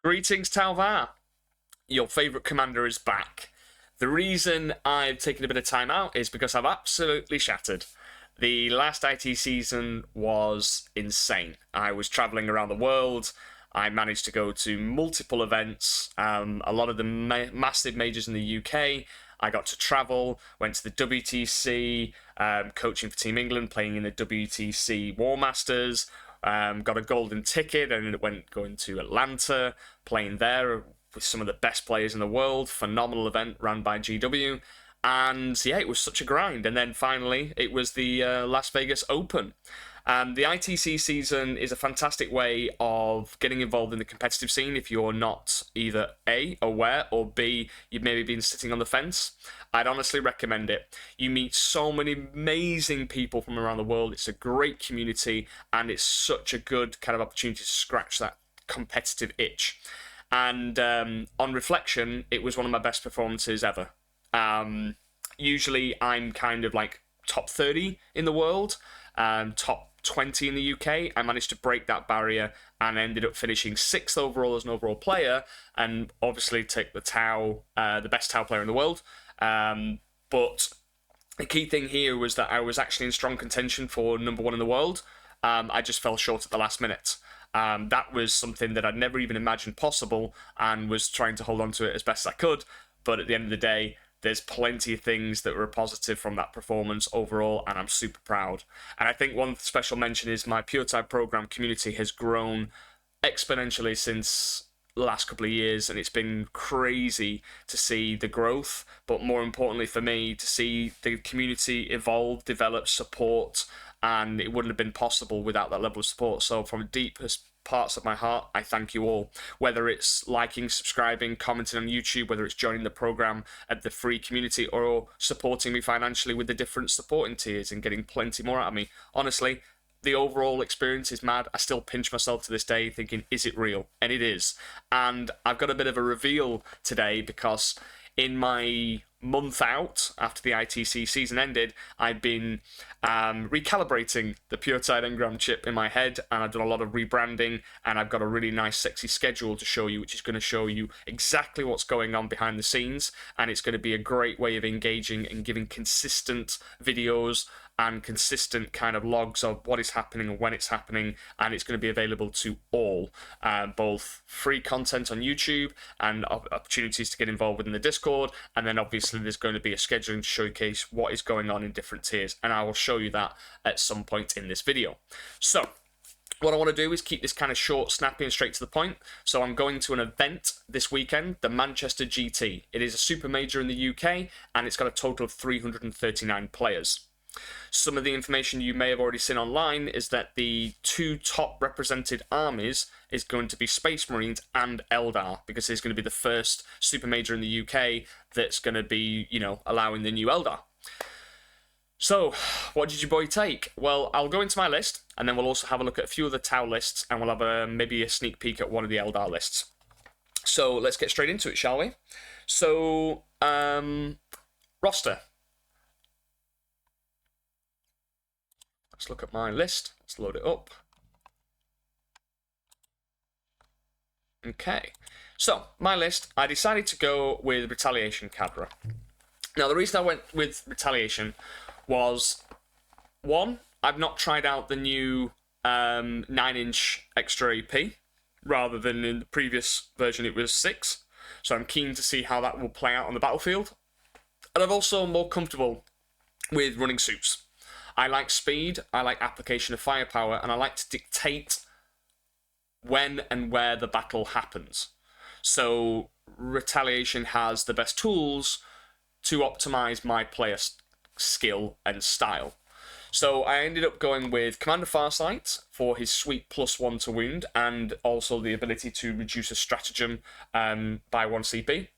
Greetings, Talvar. Your favourite commander is back. The reason I've taken a bit of time out is because I've absolutely shattered. The last IT season was insane. I was travelling around the world. I managed to go to multiple events, a lot of the massive majors in the UK. I got to travel, went to the WTC, coaching for Team England, playing in the WTC War Masters, got a golden ticket and going to Atlanta, playing there with some of the best players in the world. Phenomenal event run by GW. And yeah, it was such a grind. And then finally, it was the Las Vegas Open. The ITC season is a fantastic way of getting involved in the competitive scene if you're not either A, aware, or B, you've maybe been sitting on the fence. I'd honestly recommend it. You meet so many amazing people from around the world. It's a great community, and it's such a good kind of opportunity to scratch that competitive itch. And on reflection, it was one of my best performances ever. Usually I'm kind of like top 30 in the world, top 20 in the UK. I managed to break that barrier and ended up finishing 6th overall as an overall player, and obviously take the Tau, the best Tau player in the world. But the key thing here was that I was actually in strong contention for number 1 in the world. I just fell short at the last minute. That was something that I'd never even imagined possible, and was trying to hold on to it as best I could. But at the end of the day, there's plenty of things that were positive from that performance overall, and I'm super proud. And I think one special mention is my Puretide program community has grown exponentially since the last couple of years, and it's been crazy to see the growth, but more importantly for me, to see the community evolve, develop, support, and it wouldn't have been possible without that level of support. So from the deepest parts of my heart, I thank you all. Whether it's liking, subscribing, commenting on YouTube, whether it's joining the program at the free community, or supporting me financially with the different supporting tiers and getting plenty more out of me. Honestly, the overall experience is mad. I still pinch myself to this day thinking, is it real? And it is. And I've got a bit of a reveal today, because in my month out after the ITC season ended, I've been recalibrating the Puretide engram chip in my head, and I've done a lot of rebranding, and I've got a really nice sexy schedule to show you, which is going to show you exactly what's going on behind the scenes, and it's going to be a great way of engaging and giving consistent videos and consistent kind of logs of what is happening and when it's happening, and it's going to be available to all, both free content on YouTube and opportunities to get involved within the Discord, and then obviously there's going to be a scheduling to showcase what is going on in different tiers, and I will show you that at some point in this video. So what I want to do is keep this kind of short, snappy, and straight to the point. So I'm going to an event this weekend, the Manchester GT. It is a super major in the UK, and it's got a total of 339 players. Some of the information you may have already seen online is that the 2 top represented armies is going to be Space Marines and Eldar, because it's going to be the first super major in the UK that's going to be, you know, allowing the new Eldar. So, what did your boy take? Well, I'll go into my list, and then we'll also have a look at a few of the Tau lists, and we'll have maybe a sneak peek at one of the Eldar lists. So, let's get straight into it, shall we? So, roster. Let's look at my list. Let's load it up. Okay. So, my list, I decided to go with Retaliation Cadre. Now, the reason I went with Retaliation was, one, I've not tried out the new 9-inch extra AP, rather than in the previous version it was 6. So I'm keen to see how that will play out on the battlefield. And I'm also more comfortable with running suits. I like speed, I like application of firepower, and I like to dictate when and where the battle happens. So Retaliation has the best tools to optimize my player skill and style. So I ended up going with Commander Farsight for his sweet +1 to wound, and also the ability to reduce a stratagem by 1 CP.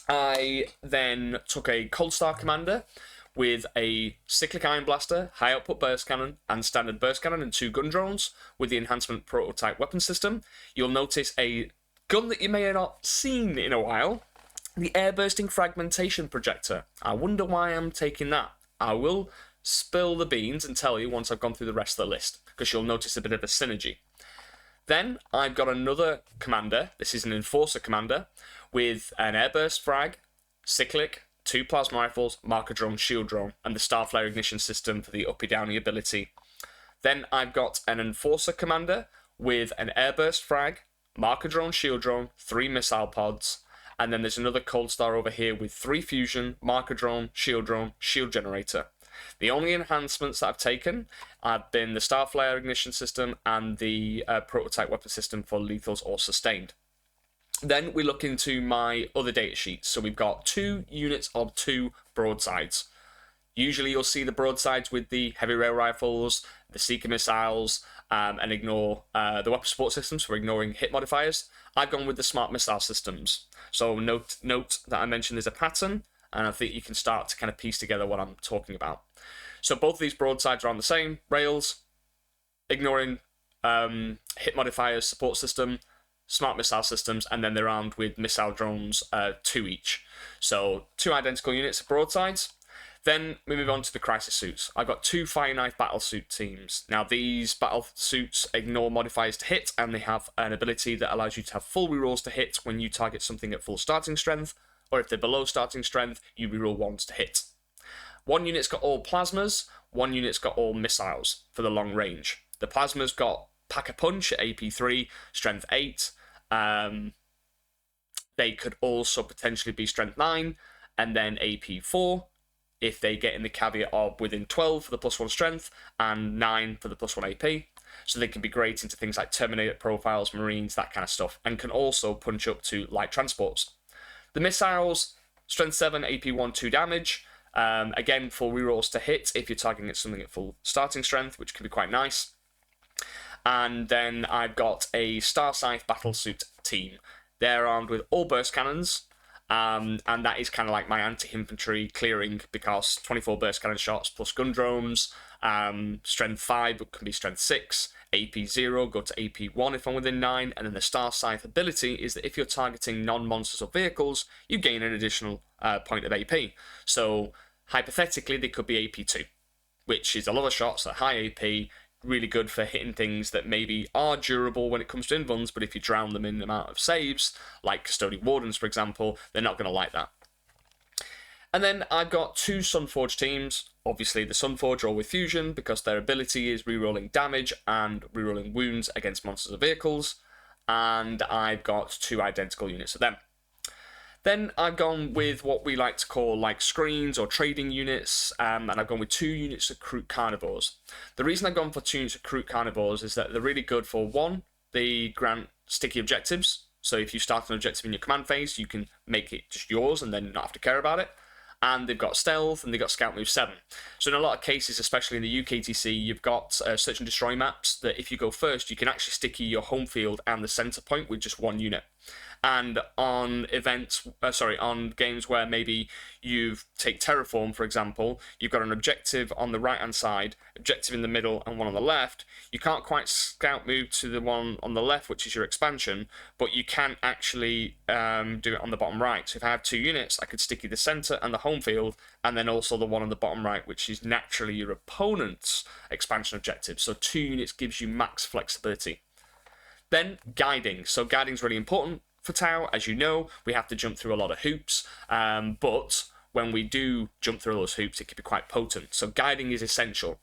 I then took a Cold Star Commander with a Cyclic Iron Blaster, High Output Burst Cannon, and Standard Burst Cannon, and 2 gun drones with the Enhancement Prototype Weapon System. You'll notice a gun that you may have not seen in a while, the Air Bursting Fragmentation Projector. I wonder why I'm taking that. I will spill the beans and tell you once I've gone through the rest of the list, because you'll notice a bit of a synergy. Then I've got another commander. This is an Enforcer commander with an Airburst frag, Cyclic, 2 plasma rifles, marker drone, shield drone, and the Starflare ignition system for the uppy downy ability. Then I've got an Enforcer commander with an Airburst frag, marker drone, shield drone, 3 missile pods, and then there's another Cold Star over here with 3 fusion, marker drone, shield generator. The only enhancements that I've taken have been the Starflare ignition system and the prototype weapon system for lethals or sustained. Then we look into my other data sheets. So we've got 2 units of 2 broadsides. Usually you'll see the broadsides with the heavy rail rifles, the Seeker missiles, and ignore the weapon support systems for ignoring hit modifiers. I've gone with the smart missile systems. So note that I mentioned there's a pattern, and I think you can start to kind of piece together what I'm talking about. So both of these broadsides are on the same rails, ignoring hit modifiers support system, smart missile systems, and then they're armed with missile drones, 2 each. So 2 identical units of broadsides. Then we move on to the crisis suits. I've got 2 Fire Knife battle suit teams. Now these battle suits ignore modifiers to hit, and they have an ability that allows you to have full rerolls to hit when you target something at full starting strength, or if they're below starting strength, you reroll 1s to hit. 1 unit's got all plasmas, 1 unit's got all missiles for the long range. The plasmas got Pack a Punch at AP 3, Strength 8. They could also potentially be Strength 9, and then AP 4, if they get in the caveat of within 12 for the +1 Strength, and 9 for the +1 AP. So they can be great into things like Terminator profiles, Marines, that kind of stuff, and can also punch up to light transports. The missiles, Strength 7, AP 1, 2 damage. Again, full rerolls to hit if you're targeting something at full starting strength, which can be quite nice. And then I've got a Star Scythe Battlesuit team. They're armed with all burst cannons, and that is kind of like my anti-infantry clearing, because 24 burst cannon shots plus gun drones, Strength 5, but can be Strength 6, AP 0, go to AP 1 if I'm within 9, and then the Star Scythe ability is that if you're targeting non-monsters or vehicles, you gain an additional point of AP. So, hypothetically, they could be AP 2, which is a lot of shots at high AP, really good for hitting things that maybe are durable when it comes to invuns, but if you drown them in the amount of saves, like Custodian Wardens, for example, they're not going to like that. And then I've got 2 Sunforge teams. Obviously, the Sunforge are all with fusion, because their ability is rerolling damage and rerolling wounds against monsters or vehicles. And I've got 2 identical units of them. Then I've gone with what we like to call like screens or trading units, and I've gone with 2 units of Kroot Carnivores. The reason I've gone for 2 units of Kroot Carnivores is that they're really good for, 1, they grant sticky objectives. So if you start an objective in your command phase, you can make it just yours and then not have to care about it. And they've got stealth, and they've got scout move 7. So in a lot of cases, especially in the Uktc, you've got search and destroy maps that if you go first, you can actually sticky your home field and the center point with just 1 unit. And on on games where maybe you take Terraform, for example, you've got an objective on the right-hand side, objective in the middle, and one on the left. You can't quite scout move to the one on the left, which is your expansion, but you can actually do it on the bottom right. So if I have 2 units, I could sticky the center and the home field, and then also the one on the bottom right, which is naturally your opponent's expansion objective. So 2 units gives you max flexibility. Then guiding. So guiding is really important for Tau. As you know, we have to jump through a lot of hoops, but when we do jump through those hoops, it can be quite potent. So guiding is essential.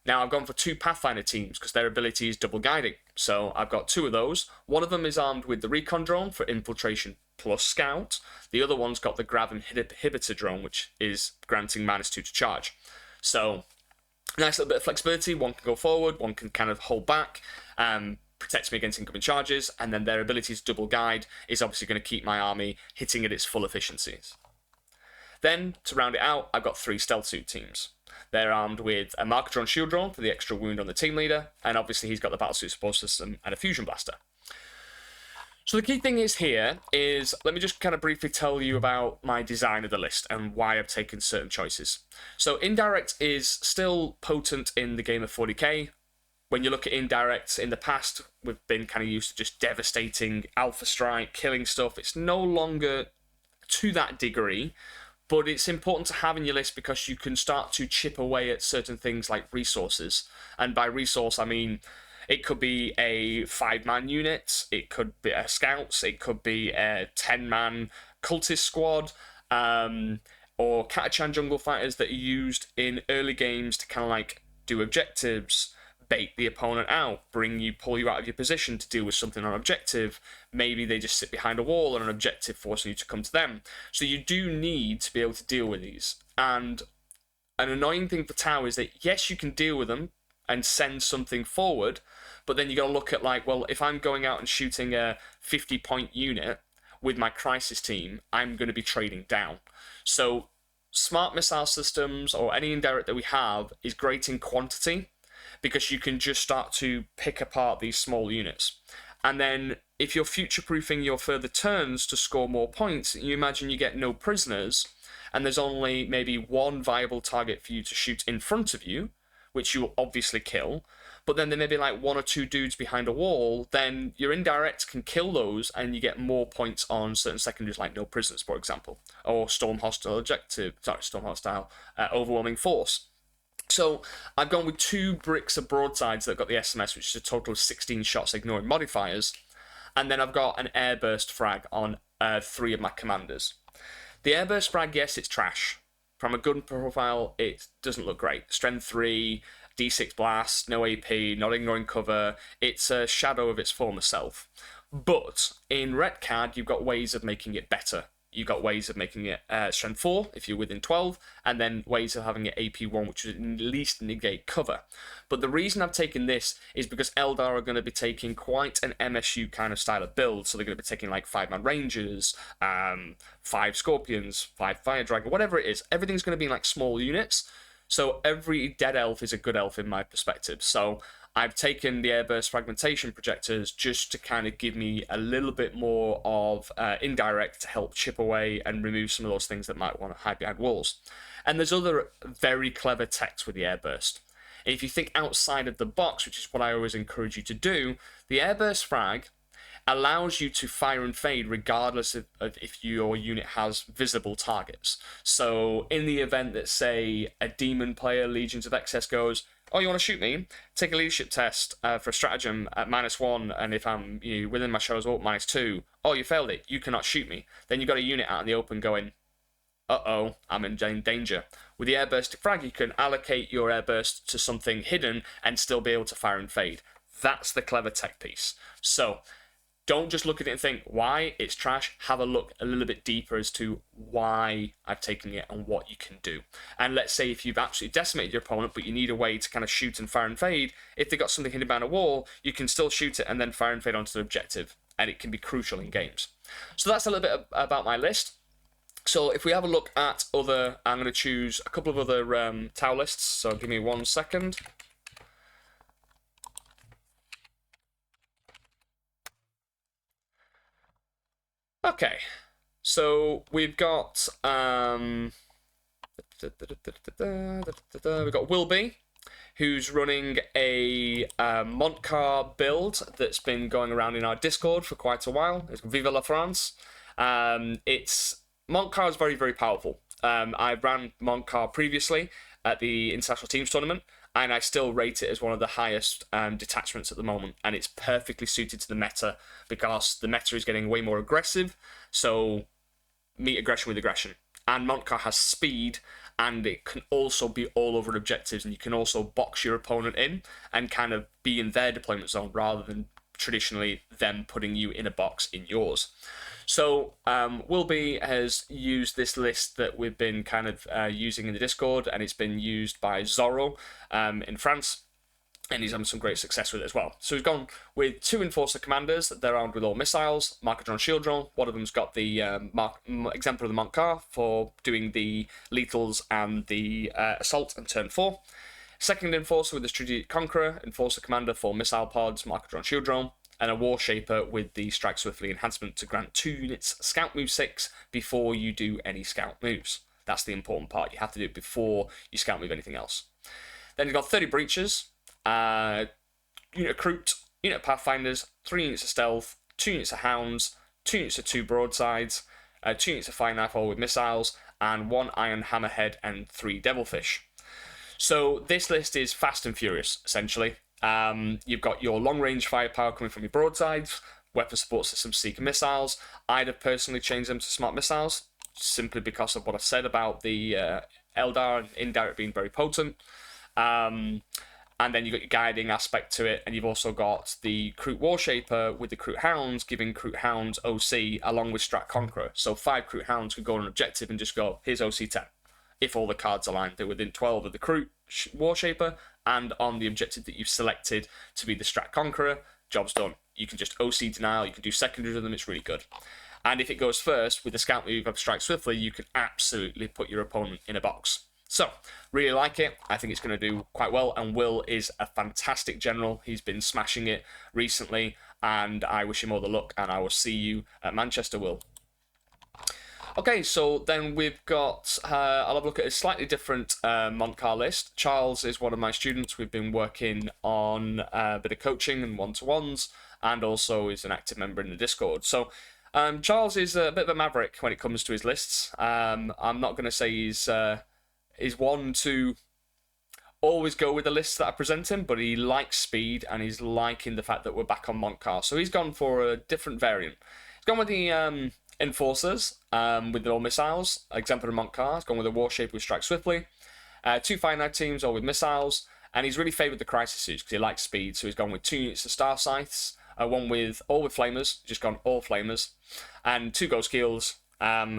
Now I've gone for 2 Pathfinder teams because their ability is double guiding. So I've got 2 of those. One of them is armed with the Recon drone for infiltration plus scout. The other one's got the Grav Inhibitor drone, which is granting -2 to charge. So nice little bit of flexibility. One can go forward, one can kind of hold back. Protects me against incoming charges, and then their ability to double guide is obviously going to keep my army hitting at its full efficiencies. Then, to round it out, I've got 3 stealth suit teams. They're armed with a marker drone shield drone for the extra wound on the team leader, and obviously he's got the battlesuit support system and a fusion blaster. So the key thing is let me just kind of briefly tell you about my design of the list and why I've taken certain choices. So indirect is still potent in the game of 40k. When you look at indirects, in the past, we've been kind of used to just devastating alpha strike, killing stuff. It's no longer to that degree, but it's important to have in your list because you can start to chip away at certain things like resources. And by resource, I mean It could be a 5-man unit, it could be a scouts, it could be a 10-man cultist squad, or Catachan jungle fighters that are used in early games to kind of like do objectives, bait the opponent out, pull you out of your position to deal with something on objective. Maybe they just sit behind a wall on an objective, forcing you to come to them. So you do need to be able to deal with these. And an annoying thing for Tau is that, yes, you can deal with them and send something forward, but then you got to look at, like, well, if I'm going out and shooting a 50-point unit with my crisis team, I'm going to be trading down. So smart missile systems, or any indirect that we have, is great in quantity, because you can just start to pick apart these small units. And then if you're future-proofing your further turns to score more points, you imagine you get no prisoners, and there's only maybe one viable target for you to shoot in front of you, which you will obviously kill, but then there may be like 1 or 2 dudes behind a wall, then your indirect can kill those, and you get more points on certain secondaries, like no prisoners, for example, or storm hostile overwhelming force. So I've gone with 2 bricks of broadsides that got the SMS, which is a total of 16 shots, ignoring modifiers. And then I've got an airburst frag on 3 of my commanders. The airburst frag, yes, it's trash. From a gun profile, it doesn't look great. Strength 3, D6 blast, no AP, not ignoring cover. It's a shadow of its former self. But in Retcad, you've got ways of making it better. You've got ways of making it Strength 4 if you're within 12, and then ways of having it AP 1, which would at least negate cover. But the reason I've taken this is because Eldar are going to be taking quite an MSU kind of style of build. So they're going to be taking like 5-man Rangers, 5 Scorpions, 5 Fire Dragon, whatever it is. Everything's going to be like small units. So every dead elf is a good elf in my perspective. So I've taken the airburst fragmentation projectors just to kind of give me a little bit more of indirect to help chip away and remove some of those things that might want to hide behind walls. And there's other very clever techs with the airburst. If you think outside of the box, which is what I always encourage you to do, the airburst frag allows you to fire and fade regardless of if your unit has visible targets. So in the event that, say, a demon player, Legions of Excess, goes, oh, you want to shoot me? Take a leadership test for a stratagem at -1, and if I'm within my show's ult, -2. Oh, you failed it. You cannot shoot me. Then you've got a unit out in the open going, uh-oh, I'm in danger. With the airburst frag, you can allocate your airburst to something hidden and still be able to fire and fade. That's the clever tech piece. So don't just look at it and think, why? It's trash. Have a look a little bit deeper as to why I've taken it and what you can do. And let's say if you've absolutely decimated your opponent, but you need a way to kind of shoot and fire and fade, if they've got something hidden behind a wall, you can still shoot it and then fire and fade onto the objective. And it can be crucial in games. So that's a little bit about my list. So if we have a look at other, I'm going to choose a couple of other Tau lists. So give me 1 second. Okay, so we've got Wilby, who's running a Montcar build that's been going around in our Discord for quite a while. It's Viva la France. Montcar is very, very powerful. I ran Montcar previously at the International Teams Tournament, and I still rate it as one of the highest detachments at the moment, and it's perfectly suited to the meta because the meta is getting way more aggressive, so meet aggression with aggression. And Montcar has speed, and it can also be all over objectives, and you can also box your opponent in and kind of be in their deployment zone rather than traditionally them putting you in a box in yours. So Wilby has used this list that we've been kind of using in the Discord, and it's been used by Zorro in France, and he's having some great success with it as well. So we've gone with 2 Enforcer commanders. They're armed with all missiles, Markadron Shield Drill. One of them's got the Exemplar of the Montcar for doing the lethals and the assault on turn 4. Second Enforcer with the Strategic Conqueror, Enforcer Commander for missile pods, Markadron Shield Drill, and a War Shaper with the Strike Swiftly enhancement to grant 2 units Scout Move 6 before you do any Scout moves. That's the important part. You have to do it before you Scout Move anything else. Then you've got 30 Breachers, unit of Kroot, unit of Pathfinders, 3 units of Stealth, 2 units of Hounds, 2 units of 2 Broadsides, 2 units of Fire Knife with missiles, and 1 Iron Hammerhead and 3 Devilfish. So this list is fast and furious, essentially. You've got your long-range firepower coming from your broadsides, weapon support systems, seeker missiles. I'd have personally changed them to smart missiles, simply because of what I said about the Eldar and indirect being very potent. And then you've got your guiding aspect to it, and you've also got the Kroot Warshaper with the Kroot Hounds, giving Kroot Hounds OC along with Strat Conqueror. So 5 Kroot Hounds could go on an objective and just go, here's OC 10. If all the cards align, they're within 12 of the Kroot Warshaper, and on the objective that you've selected to be the Strat Conqueror, job's done. You can just OC denial, you can do secondaries with them, it's really good. And if it goes first, with the scout move of Strike Swiftly, you can absolutely put your opponent in a box. So, really like it. I think it's going to do quite well, and Will is a fantastic general. He's been smashing it recently, and I wish him all the luck, and I will see you at Manchester, Will. Okay, so then we've got, I'll have a look at a slightly different Montcar list. Charles is one of my students. We've been working on a bit of coaching and one-to-ones, and also is an active member in the Discord. So, Charles is a bit of a maverick when it comes to his lists. I'm not going to say he's one to always go with the lists that I present him, but he likes speed, and he's liking the fact that we're back on Montcar. So he's gone for a different variant. He's gone with the Enforcers with all missiles, exemplar Montcar. He's gone with a Warshaper with Strike Swiftly. 2 finite teams, all with missiles. And he's really favoured the Crisis Suits because he likes speed. So he's gone with 2 units of Star Scythes, one with all with Flamers, just gone all Flamers, and 2 Ghost Keels, 3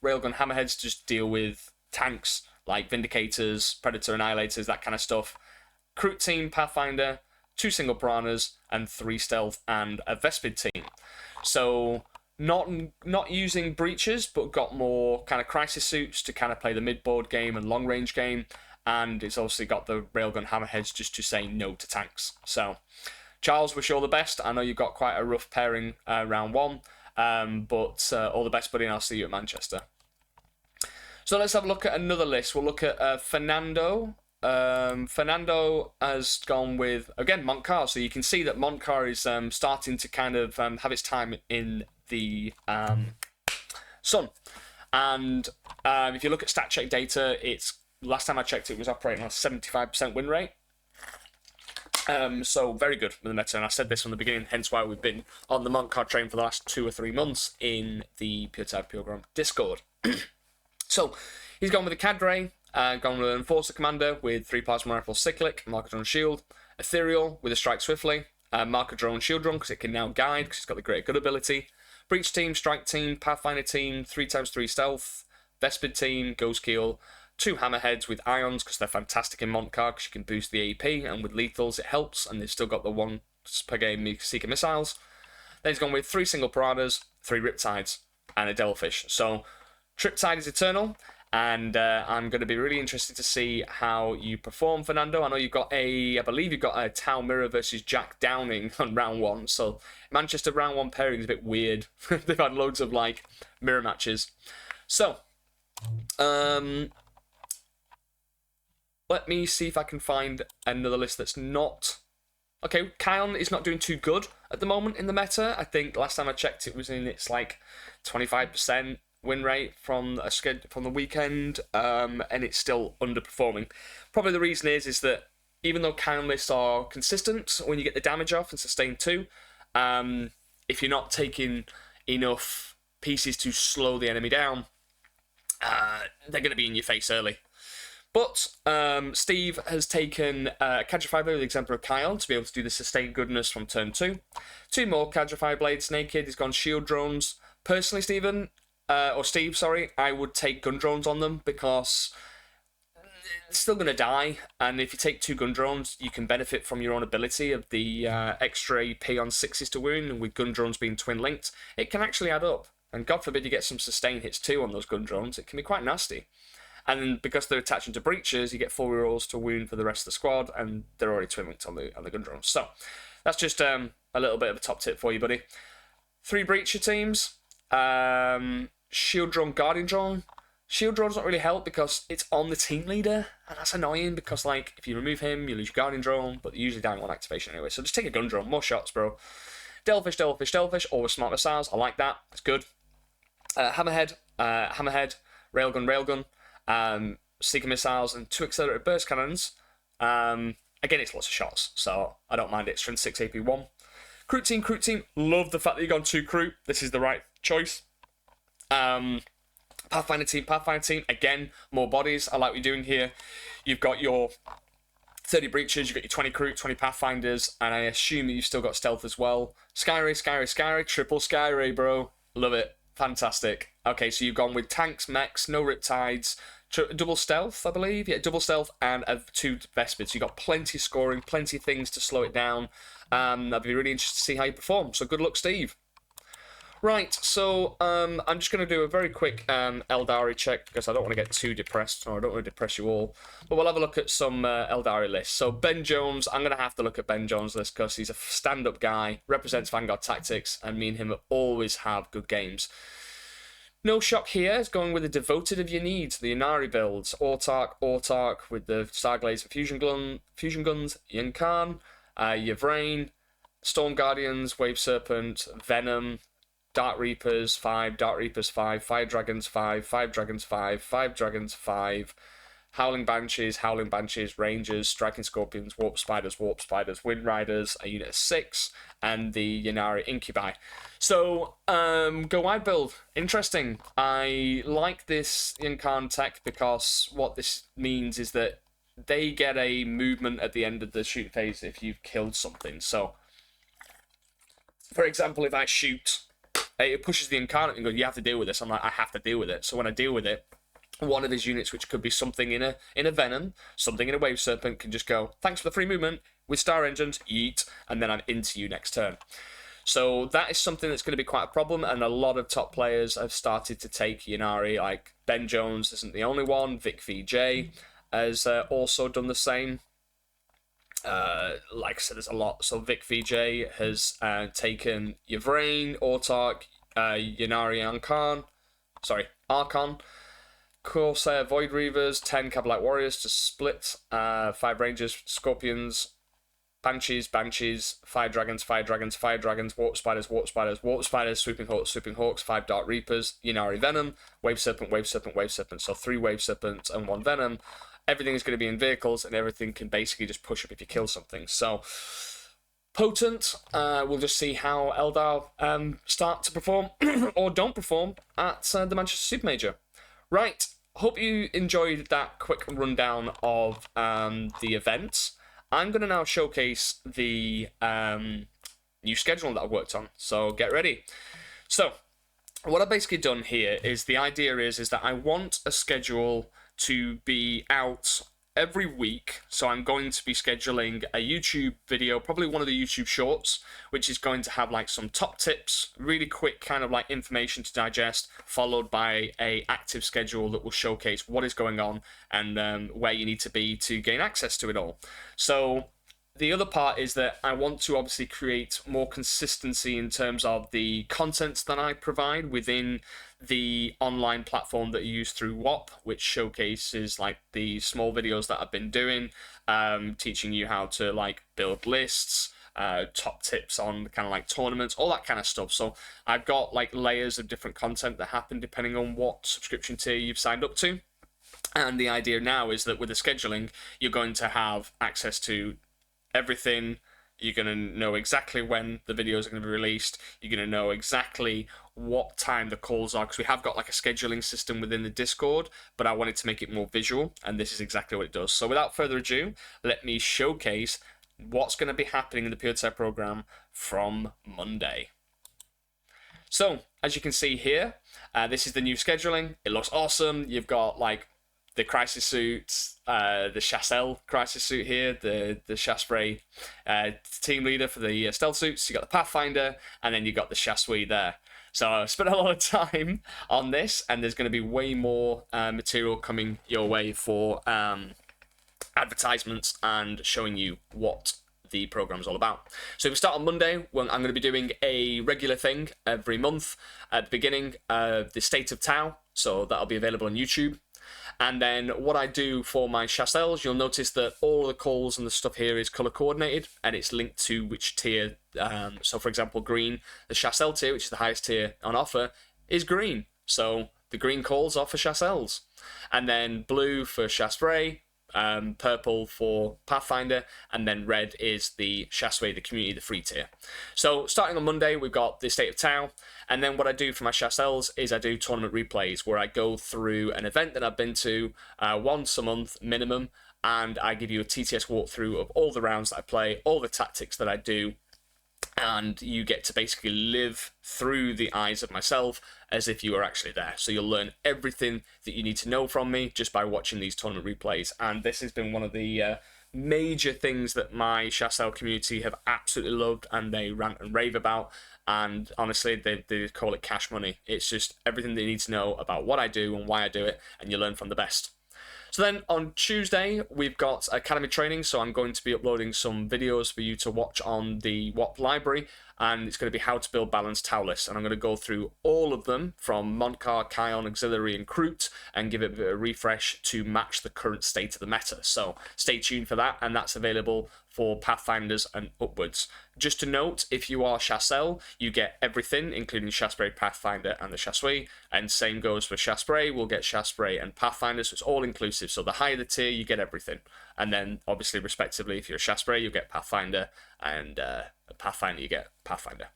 Railgun Hammerheads to just deal with tanks like Vindicators, Predator Annihilators, that kind of stuff. Kroot team, Pathfinder, 2 single Piranhas, and 3 Stealth, and a Vespid team. So not using breaches, but got more kind of Crisis Suits to kind of play the mid-board game and long-range game. And it's also got the Railgun Hammerheads just to say no to tanks. So, Charles, wish you all the best. I know you've got quite a rough pairing round 1. But all the best, buddy, and I'll see you at Manchester. So let's have a look at another list. We'll look at Fernando. Fernando has gone with, again, Montcar. So you can see that Montcar is starting to kind of have its time in the sun. And if you look at stat check data, it's last time I checked, it was operating on a 75% win rate. So very good with the meta, and I said this from the beginning, hence why we've been on the Montcar train for the last 2 or 3 months in the Puretide Program Discord. So he's gone with a Cadre, gone with an Enforcer Commander with 3 Plasma Rifle Cyclic, Marker Drone Shield, Ethereal with a Strike Swiftly, Marker Drone Shield Drone because it can now guide because it's got the Great Good ability, Breach Team, Strike Team, Pathfinder Team, 3x3 Stealth, Vespid Team, Ghost Keel, 2 Hammerheads with Ions because they're fantastic in Montcar because you can boost the AP, and with Lethals it helps, and they've still got the 1 per game Seeker Missiles. Then he's gone with 3 single Piranhas, 3 Riptides, and a Devilfish. So Triptide is eternal, and I'm going to be really interested to see how you perform, Fernando. I know you've got I believe you've got a Tau Mirror versus Jack Downing on round 1, so Manchester round 1 pairing is a bit weird. They've had loads of, like, mirror matches. So, let me see if I can find another list that's not... Okay, Kion is not doing too good at the moment in the meta. I think last time I checked it was in its, like, 25% win rate from the weekend, and it's still underperforming. Probably the reason is that even though Kion lists are consistent when you get the damage off and sustain 2, if you're not taking enough pieces to slow the enemy down, they're going to be in your face early. But Steve has taken Cadre Fire Blade with the Exemplar of Kion to be able to do the sustained goodness from turn 2. 2 more Cadre Fire Blades naked. He's gone Shield Drones. Personally, Steve, sorry, I would take gun drones on them because it's still going to die. And if you take 2 gun drones, you can benefit from your own ability of the extra AP on 6s to wound. And with gun drones being twin linked, it can actually add up. And God forbid you get some sustained hits too on those gun drones. It can be quite nasty. And because they're attaching to breaches, you get 4 rerolls to wound for the rest of the squad, and they're already twin linked on the gun drones. So that's just a little bit of a top tip for you, buddy. 3 breacher teams. Shield drone, guardian drone. Shield drone's not really help because it's on the team leader, and that's annoying because, like, if you remove him, you lose your guardian drone, but they're usually down on activation anyway. So just take a gun drone, more shots, bro. Devilfish, always smart missiles. I like that. It's good. Hammerhead, Railgun, Seeker missiles, and 2 accelerated burst cannons. Again, it's lots of shots, so I don't mind it. Strength 6, AP 1. Crew team. Love the fact that you've gone 2 crew. This is the right choice. Pathfinder team. Again, more bodies. I like what you're doing here. You've got your 30 breaches, you've got your 20 crew, 20 pathfinders, and I assume that you've still got stealth as well. Skyray, triple Skyray, bro. Love it. Fantastic. Okay, so you've gone with tanks, mechs, no riptides, double stealth, I believe. Yeah, double stealth and 2 Vespids. So you've got plenty of scoring, plenty of things to slow it down. I'd be really interested to see how you perform. So good luck, Steve. Right, so I'm just going to do a very quick Eldari check because I don't want to get too depressed, or I don't want to depress you all. But we'll have a look at some Eldari lists. So Ben Jones, I'm going to have to look at Ben Jones' list because he's a stand-up guy, represents Vanguard Tactics, and me and him always have good games. No shock here, is going with the devoted of your needs, the Inari builds, Autark with the Starglaze and Fusion Guns, Yin Khan, Yvrain, Storm Guardians, Wave Serpent, Venom, Dark Reapers 5, Dark Reapers 5, Fire Dragons 5, 5 Dragons 5, 5 Dragons 5, Howling Banshees, Rangers, Striking Scorpions, Warp Spiders, Wind Riders, a unit of 6, and the Yanari Incubi. So, go wide build. Interesting. I like this Yankan tech because what this means is that they get a movement at the end of the shoot phase if you've killed something. So, for example, if I shoot, it pushes the incarnate and goes, you have to deal with this. I'm like, I have to deal with it. So when I deal with it, one of his units, which could be something in a Venom, something in a Wave Serpent, can just go, thanks for the free movement, with Star Engines, yeet, and then I'm into you next turn. So that is something that's going to be quite a problem, and a lot of top players have started to take Yanari, like Ben Jones isn't the only one, Vic VJ has also done the same. Like I said, there's a lot. So Vic VJ has taken Yvrain, Autark, Yanari Archon, Corsair Void Reavers, 10 Cabalite Warriors to split, 5 Rangers, Scorpions, Banshees, 5 Dragons, Warp Spiders, Swooping Hawks, 5 Dark Reapers, Yanari Venom, Wave Serpent. So 3 Wave Serpents and 1 Venom. Everything is going to be in vehicles, and everything can basically just push up if you kill something. So, potent. We'll just see how Eldar start to perform, or don't perform, at the Manchester Supermajor. Right, hope you enjoyed that quick rundown of the events. I'm going to now showcase the new schedule that I've worked on, so get ready. So, what I've basically done here is, the idea is that I want a schedule to be out every week. So I'm going to be scheduling a YouTube video, probably one of the YouTube shorts, which is going to have like some top tips, really quick kind of like information to digest, followed by a active schedule that will showcase what is going on and where you need to be to gain access to it all. So the other part is that I want to obviously create more consistency in terms of the content that I provide within the online platform that you use through WOP, which showcases like the small videos that I've been doing, teaching you how to like build lists, top tips on kind of like tournaments, all that kind of stuff. So I've got like layers of different content that happen depending on what subscription tier you've signed up to. And the idea now is that with the scheduling, you're going to have access to everything. You're going to know exactly when the videos are going to be released. You're going to know exactly what time the calls are, because we have got like a scheduling system within the Discord, but I wanted to make it more visual, and this is exactly what it does. So without further ado, let me showcase what's going to be happening in the Puretide program from Monday. So, as you can see here, this is the new scheduling. It looks awesome. You've got like the crisis suits, the Chassel crisis suit here, the Chasspray team leader for the stealth suits. You got the Pathfinder, and then you got the Chassui there. So I spent a lot of time on this, and there's going to be way more material coming your way for advertisements and showing you what the program's all about. So if we start on Monday, well, I'm going to be doing a regular thing every month at the beginning, the State of Tau. So that'll be available on YouTube. And then what I do for my Chassels, you'll notice that all the calls and the stuff here is color coordinated, and it's linked to which tier. So for example, green, the Chassel tier, which is the highest tier on offer, is green. So the green calls are for Chassels. And then blue for Chasspray, purple for Pathfinder, and then red is the Chasseray, the community, the free tier. So starting on Monday, we've got the State of Tau, and then what I do for my Chassels is I do tournament replays, where I go through an event that I've been to once a month minimum, and I give you a TTS walkthrough of all the rounds that I play, all the tactics that I do, and you get to basically live through the eyes of myself as if you were actually there. So you'll learn everything that you need to know from me just by watching these tournament replays. And this has been one of the major things that my Chassel community have absolutely loved, and they rant and rave about. And honestly, they call it cash money. It's just everything they need to know about what I do and why I do it, and you learn from the best. So then on Tuesday, we've got Academy training, so I'm going to be uploading some videos for you to watch on the WAP library, and it's going to be how to build balanced Tau lists, and I'm going to go through all of them from Montcar, Kion, Auxiliary, and Kroot, and give it a bit of a refresh to match the current state of the meta. So stay tuned for that, and that's available for Pathfinders and upwards. Just to note, if you are Chassel, you get everything, including Chasseray, Pathfinder, and the Chasseray, and same goes for Chasseray. We'll get Chasseray and Pathfinder, so it's all inclusive. So the higher the tier, you get everything. And then, obviously, respectively, if you're a Chasseray, you get Pathfinder, and Pathfinder, you get Pathfinder.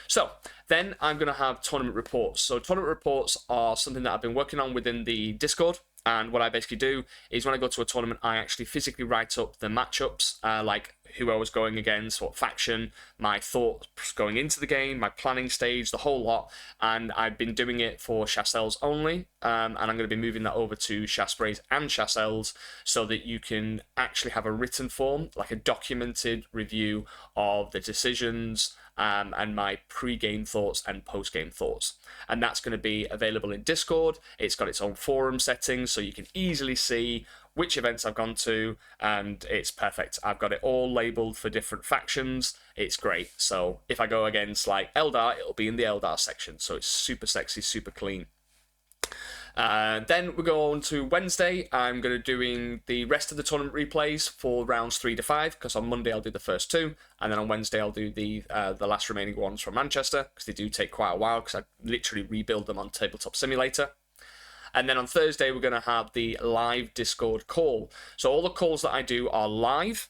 So then I'm going to have tournament reports. So tournament reports are something that I've been working on within the Discord. And what I basically do is when I go to a tournament, I actually physically write up the matchups, like who I was going against, what faction, my thoughts going into the game, my planning stage, the whole lot. And I've been doing it for Chassels only, and I'm going to be moving that over to Chasseprays and Chassels so that you can actually have a written form, like a documented review of the decisions, and my pre-game thoughts and post-game thoughts. And that's going to be available in Discord. It's got its own forum settings, so you can easily see which events I've gone to, and it's perfect. I've got it all labeled for different factions. It's great. So if I go against like Eldar, it'll be in the Eldar section. So it's super sexy, super clean. Then we go on to Wednesday. I'm going to be doing the rest of the tournament replays for rounds 3 to 5, because on Monday I'll do the first 2, and then on Wednesday I'll do the last remaining ones from Manchester, because they do take quite a while, because I literally rebuild them on Tabletop Simulator. And then on Thursday we're going to have the live Discord call. So all the calls that I do are live,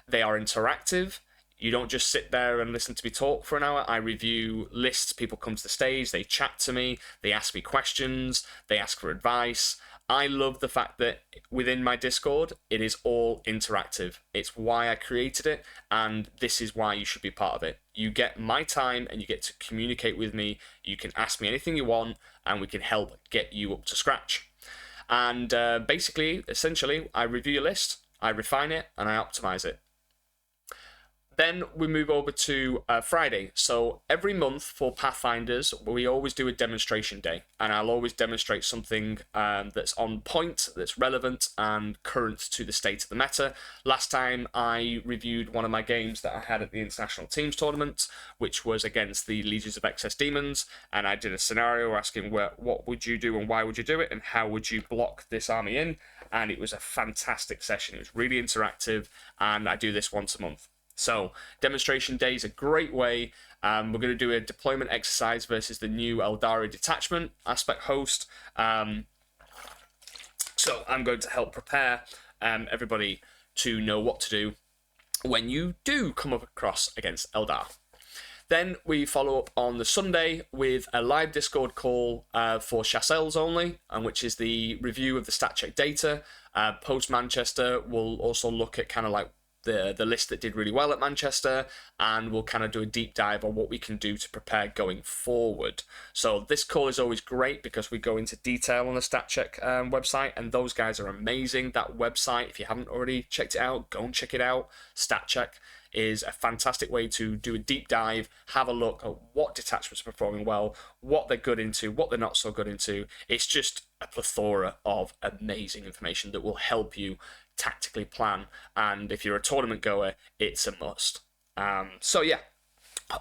they are interactive. You don't just sit there and listen to me talk for an hour. I review lists, people come to the stage, they chat to me, they ask me questions, they ask for advice. I love the fact that within my Discord, it is all interactive. It's why I created it, and this is why you should be part of it. You get my time and you get to communicate with me. You can ask me anything you want, and we can help get you up to scratch. And basically, essentially, I review your list, I refine it, and I optimize it. Then we move over to Friday. So every month for Pathfinders, we always do a demonstration day. And I'll always demonstrate something that's on point, that's relevant and current to the state of the meta. Last time I reviewed one of my games that I had at the International Teams Tournament, which was against the Legions of Excess Demons. And I did a scenario asking what would you do and why would you do it and how would you block this army in. And it was a fantastic session. It was really interactive, and I do this once a month. So demonstration day is a great way. We're going to do a deployment exercise versus the new Eldar detachment aspect host. So I'm going to help prepare everybody to know what to do when you do come up across against Eldar. Then we follow up on the Sunday with a live Discord call for Chassels only, and which is the review of the stat check data. Post Manchester, we'll also look at kind of like the list that did really well at Manchester, and we'll kind of do a deep dive on what we can do to prepare going forward. So this call is always great because we go into detail on the StatCheck website, and those guys are amazing. That website, if you haven't already checked it out, go and check it out. StatCheck is a fantastic way to do a deep dive, have a look at what detachments are performing well, what they're good into, what they're not so good into. It's just a plethora of amazing information that will help you tactically plan, and if you're a tournament goer, it's a must. So yeah,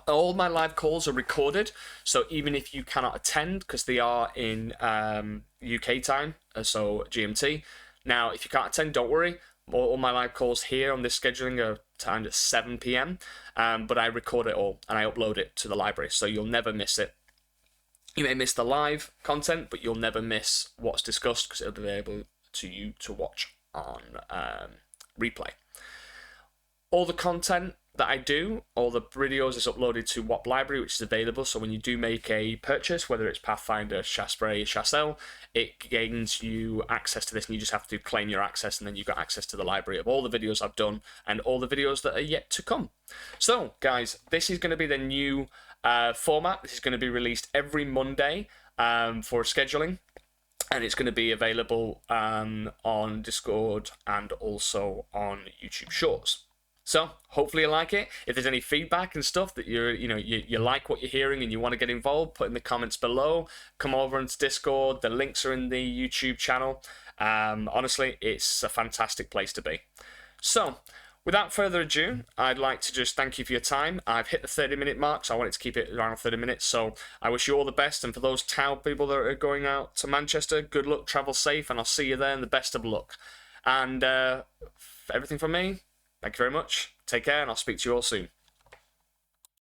all my live calls are recorded, so even if you cannot attend, because they are in UK time, so GMT. Now, if you can't attend, don't worry. All my live calls here on this scheduling are timed at 7 p.m, but I record it all and I upload it to the library, so you'll never miss it. You may miss the live content, but you'll never miss what's discussed because it'll be able to you to watch on replay. All the content that I do, all the videos is uploaded to WAP Library, which is available. So when you do make a purchase, whether it's Pathfinder, Shasprey, Chassel, it gains you access to this, and you just have to claim your access, and then you've got access to the library of all the videos I've done and all the videos that are yet to come. So, guys, this is going to be the new format. This is going to be released every Monday for scheduling. And it's going to be available on Discord and also on YouTube Shorts. So hopefully you like it. If there's any feedback and stuff that you like what you're hearing and you want to get involved, put in the comments below. Come over into Discord. The links are in the YouTube channel. Honestly, it's a fantastic place to be. So without further ado, I'd like to just thank you for your time. I've hit the 30-minute mark, so I wanted to keep it around 30 minutes. So I wish you all the best. And for those Tau people that are going out to Manchester, good luck, travel safe, and I'll see you there, and the best of luck. And everything from me, thank you very much. Take care, and I'll speak to you all soon.